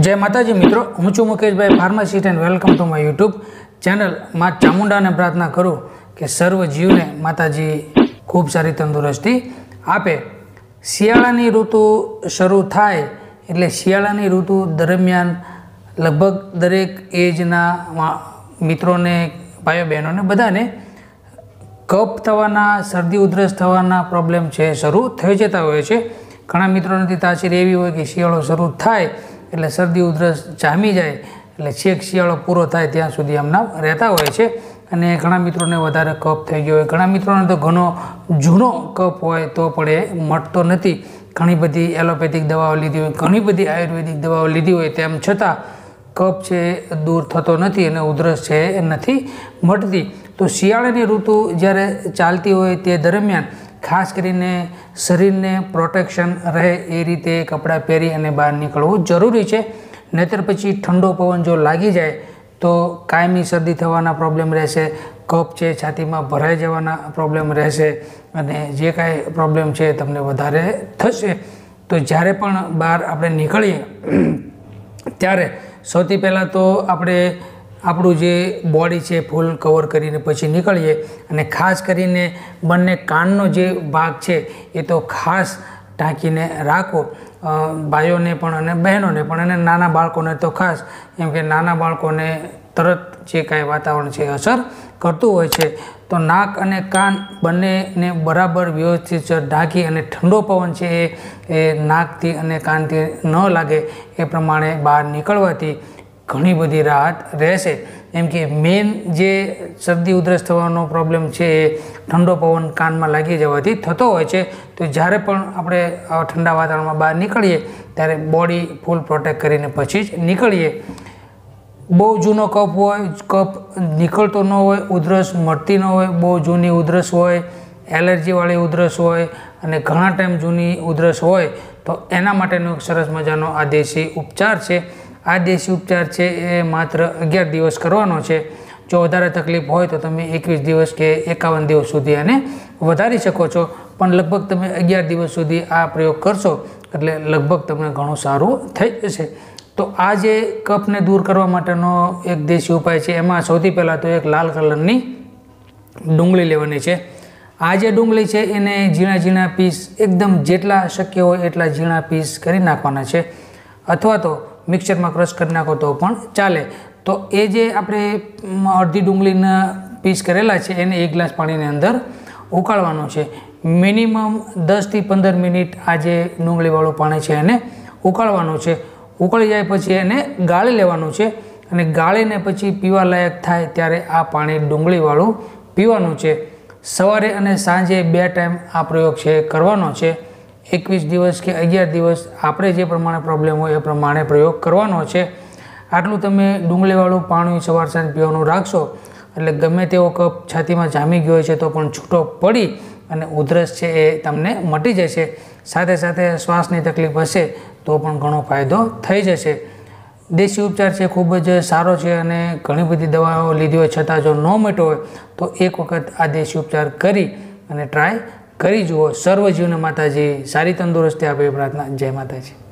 जय माताजी मित्रों, हूँ छू Mukeshbhai pharmacist and welcome to my YouTube channel. माँ चामुंडा ने प्रार्थना करूँ कि सर्व जीव ने माताजी खूब सारी तंदुरस्ती आपे। शियाळानी ऋतु शरू थाय एटले शियाळानी ऋतु दरमियान लगभग दरेक एजना मित्रों ने भाईओ बहनों ने बधाने कफ थवाना शरदी उधरस थवाना प्रॉब्लम है शरू थई जता होय छे। घणा मित्रों तासीर एवी होय कि शियाळो शरू थाय એટલે શરદી ઉધરસ જામી જાય એટલે છેક શિયાળો પૂરો થાય ત્યાં સુધી એમના રહેતા હોય છે। અને ઘણા મિત્રોને વધારે કફ થઈ ગયો હોય, ઘણા મિત્રોને તો ઘણો જૂનો કફ હોય તો પણ એ મટતો નથી। ઘણી બધી એલોપેથિક દવાઓ લીધી હોય, ઘણી બધી આયુર્વેદિક દવાઓ લીધી હોય, તેમ છતાં કફ છે દૂર થતો નથી અને ઉધરસ છે એ નથી મટતી। તો શિયાળાની ઋતુ જ્યારે ચાલતી હોય તે દરમિયાન खास करीने शरीर ने प्रोटेक्शन रहे ए रीते कपड़ा पहरी अने बहार निकलवू जरूरी है। नहीतर पछी ठंडो पवन जो लागी जाए तो कायमी शरदी थवाना प्रॉब्लम रहेशे, कफ है छाती में भराई जवाना प्रॉब्लम रहेशे अने जे काई प्रॉब्लम है तमने वधारे थशे। तो ज्यारे पण बहार आपणे निकळीए त्यारे सौथी पहला तो आपणे આપણું જે બોડી છે ફૂલ કવર કરીને પછી નીકળીએ અને ખાસ કરીને બંને કાનનો જે ભાગ છે એ તો ખાસ ઢાંકીને રાખો, ભાઈઓને પણ અને બહેનોને પણ અને નાના બાળકોને તો ખાસ, કેમ કે નાના બાળકોને તરત જે કાંઈ વાતાવરણ છે અસર કરતું હોય છે। તો નાક અને કાન બંનેને બરાબર વ્યવસ્થિત ઢાંકી અને ઠંડો પવન છે એ નાકથી અને કાનથી ન લાગે એ પ્રમાણે બહાર નીકળવાથી घणी बधी राहत रहेशे। एम कि मेन जे शरदी उधरस थवानो प्रॉब्लम है ठंडो पवन कान में लागी जवाथी थतो होय छे। तो ज्यारे पण आपणे ठंडा वातावरण में बहार निकळीए त्यारे बॉडी फूल प्रोटेक्ट करीने पछी ज निकळीए। बहु जूनो कफ होय, कफ निकळतो न होय, उधरस मटती न होय, बहु जूनी उधरस होय, एलर्जीवाળી उधरस होय अने घणा टाइम जूनी उधरस होय तो एना माटेनो एक सरस मजानो आ देशी उपचार छे। आ देशी उपचार है ये मात्र 11 दिवस करवानो छे। जो वधारे तकलीफ होय तो तमे 21 दिवस के 51 दिवस सुधी आने वधारी शको छो, पण लगभग तमे 11 दिवस सुधी आ प्रयोग करशो एटले लगभग तमने घणुं सारुं थई जशे। तो आ जे कफने दूर करवा माटेनो एक देशी उपाय छे, एमां सौथी पहेला तो एक लाल कलरनी डूंगળી लेवानी छे। आ जे डूंगળી छे एने झीणा झीणा पीस एकदम जेटला शक्य होय एटला झीणा पीस करी नाखवाना छे, अथवा तो मिक्सर में क्रश कर नाखो तो पण चाले। तो ये जे आपणे अर्धी डूंगळीना पीस करेला है एने 1 ग्लास पानी ने अंदर उकाळवानुं छे। मिनिमम 10 થી 15 मिनिट आ जे डूंगळीवाळुं पाणी छे एने उकाळवानुं छे। उकळी जाए पछी एने गाળી लेवानुं छे अने गाळीने पछी पीवा लायक थाय त्यारे आ पाणी डूंगळीवाळुं पीवानुं छे। सवारे अने सांजे 2 टाइम आ प्रयोग छे करवानो छे। 21 दिवस के 11 दिवस आपणे जे प्रमाणे प्रॉब्लम हो ए प्रमाणे प्रयोग करवानो छे। आटलुं तमे डूंगळीवाळुं पाणी सवार सांज पीवानुं राखशो एटले गमे तेवो कफ छातीमां जामी गयो छे तो पण छूटो पड़ी अने उधरस छे ए तमने मटी जशे। साथे साथे श्वासनी तकलीफ हशे तो पण घणो फायदो थई जशे। देशी उपचार छे खूब ज सारो छे अने घणी बधी दवाओ लीधी होय छतां जो न मट्यो होय तो एक वखत आ देशी उपचार करी अने ट्राय करी जुओ। सर्व जीवने माताजी सारी तंदुरस्ती आपे प्रार्थना। जय माताजी।